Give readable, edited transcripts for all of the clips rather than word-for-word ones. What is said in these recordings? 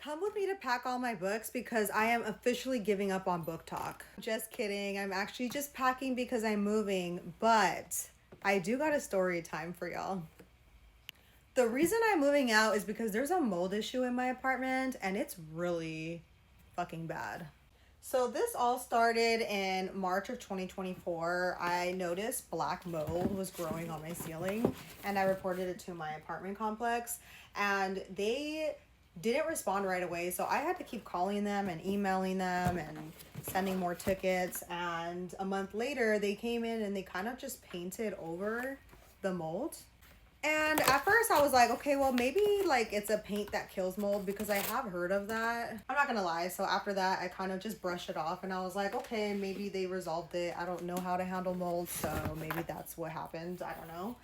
Come with me to pack all my books because I am officially giving up on book talk. Just kidding. I'm actually just packing because I'm moving, but I do got a story time for y'all. The reason I'm moving out is because there's a mold issue in my apartment and it's really fucking bad. So this all started in March of 2024. I noticed black mold was growing on my ceiling and I reported it to my apartment complex and they didn't respond right away. So I had to keep calling them and emailing them and sending more tickets. And a month later, they came in and they kind of just painted over the mold. And at first I was like, okay, well, maybe like it's a paint that kills mold because I have heard of that. I'm not gonna lie. So after that, I kind of just brushed it off and I was like, okay, maybe they resolved it. I don't know how to handle mold. So maybe that's what happened. I don't know.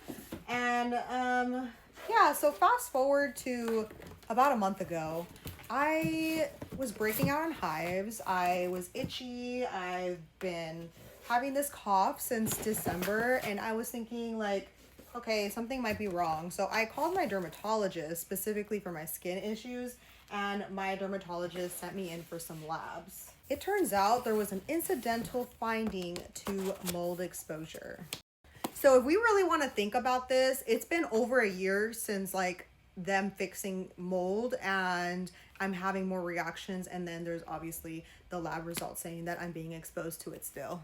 And yeah, so fast forward to about a month ago, I was breaking out in hives. I was itchy. I've been having this cough since December and I was thinking like, okay, something might be wrong. So I called my dermatologist specifically for my skin issues, and my dermatologist sent me in for some labs. It turns out there was an incidental finding to mold exposure. So if we really want to think about this, it's been over a year since like them fixing mold and I'm having more reactions, and then there's obviously the lab results saying that I'm being exposed to it still.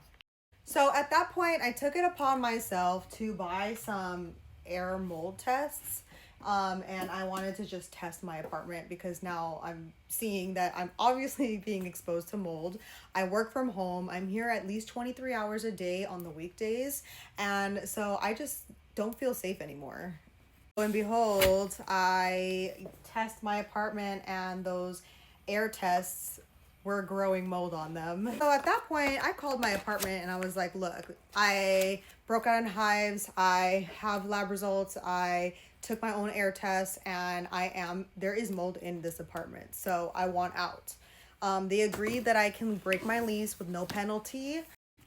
So at that point, I took it upon myself to buy some air mold tests. And I wanted to just test my apartment because now I'm seeing that I'm obviously being exposed to mold. I work from home. I'm here at least 23 hours a day on the weekdays. And so I just don't feel safe anymore. Lo and behold, I test my apartment and those air tests were growing mold on them. So at that point, I called my apartment and I was like, look, I broke out in hives. I have lab results. I took my own air test and there is mold in this apartment. So I want out. They agreed that I can break my lease with no penalty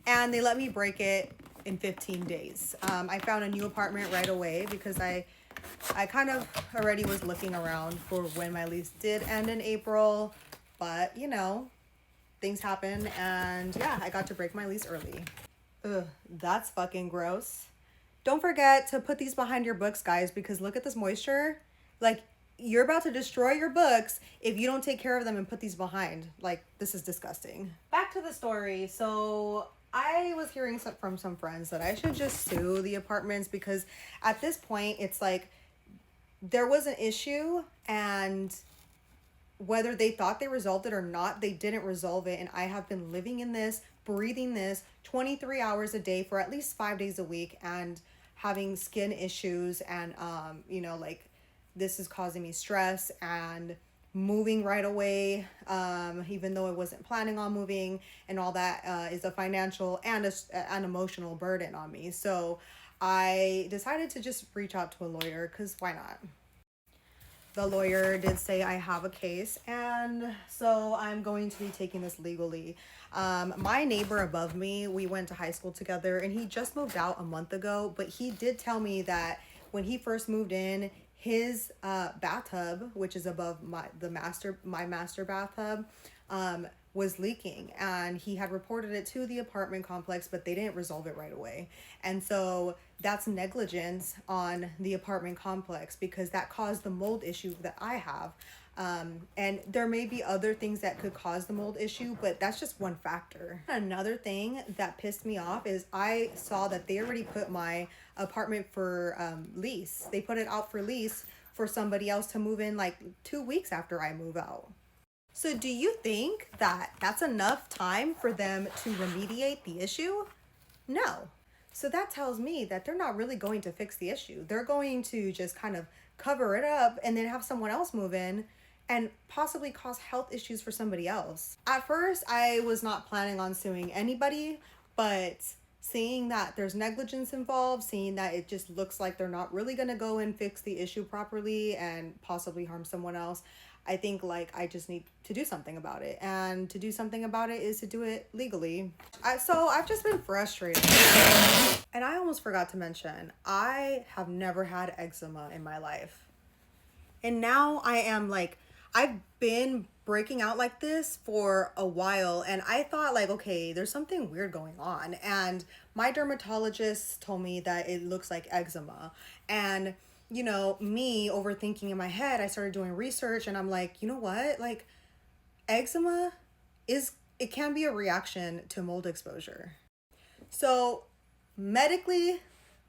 and they let me break it in 15 days. I found a new apartment right away because I kind of already was looking around for when my lease did end in April. But, you know, things happen and yeah, I got to break my lease early. Ugh, that's fucking gross. Don't forget to put these behind your books, guys, because look at this moisture. Like, you're about to destroy your books if you don't take care of them and put these behind. Like, this is disgusting. Back to the story. So I was hearing from some friends that I should just sue the apartments because at this point, it's like there was an issue and whether they thought they resolved it or not, they didn't resolve it. And I have been living in this, breathing this 23 hours a day for at least 5 days a week and having skin issues. And, you know, like this is causing me stress and moving right away, even though I wasn't planning on moving, and all that is a financial and an emotional burden on me. So I decided to just reach out to a lawyer because why not? The lawyer did say I have a case, and so I'm going to be taking this legally. My neighbor above me, we went to high school together, and he just moved out a month ago, but he did tell me that when he first moved in, his bathtub, which is above my master bathtub, was leaking, and he had reported it to the apartment complex, but they didn't resolve it right away. And so that's negligence on the apartment complex because that caused the mold issue that I have. And there may be other things that could cause the mold issue, but that's just one factor. Another thing that pissed me off is I saw that they already put my apartment for lease. They put it out for lease for somebody else to move in like 2 weeks after I move out. So do you think that that's enough time for them to remediate the issue? No. So that tells me that they're not really going to fix the issue. They're going to just kind of cover it up and then have someone else move in and possibly cause health issues for somebody else. At first, I was not planning on suing anybody, but seeing that there's negligence involved, seeing that it just looks like they're not really going to go and fix the issue properly and possibly harm someone else, I think like I just need to do something about it. And to do something about it is to do it legally. So I've just been frustrated. And I almost forgot to mention, I have never had eczema in my life. And now I am like, I've been breaking out like this for a while, and I thought like, okay, there's something weird going on. And my dermatologist told me that it looks like eczema. And you know, me overthinking in my head, I started doing research, and I'm like, you know what? Like, eczema is, it can be a reaction to mold exposure. So medically,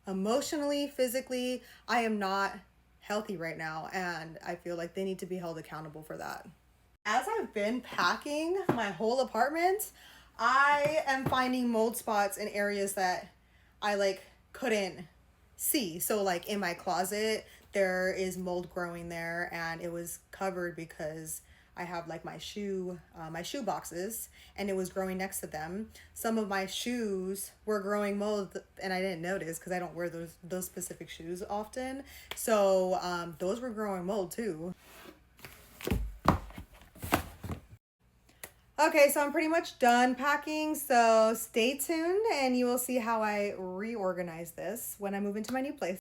emotionally, physically, I am not healthy right now, and I feel like they need to be held accountable for that. As I've been packing my whole apartment, I am finding mold spots in areas that I like couldn't see. So like in my closet, there is mold growing there, and it was covered because I have like my shoe boxes, and it was growing next to them. Some of my shoes were growing mold, and I didn't notice because I don't wear those specific shoes often. So those were growing mold too. Okay, so I'm pretty much done packing, so stay tuned and you will see how I reorganize this when I move into my new place.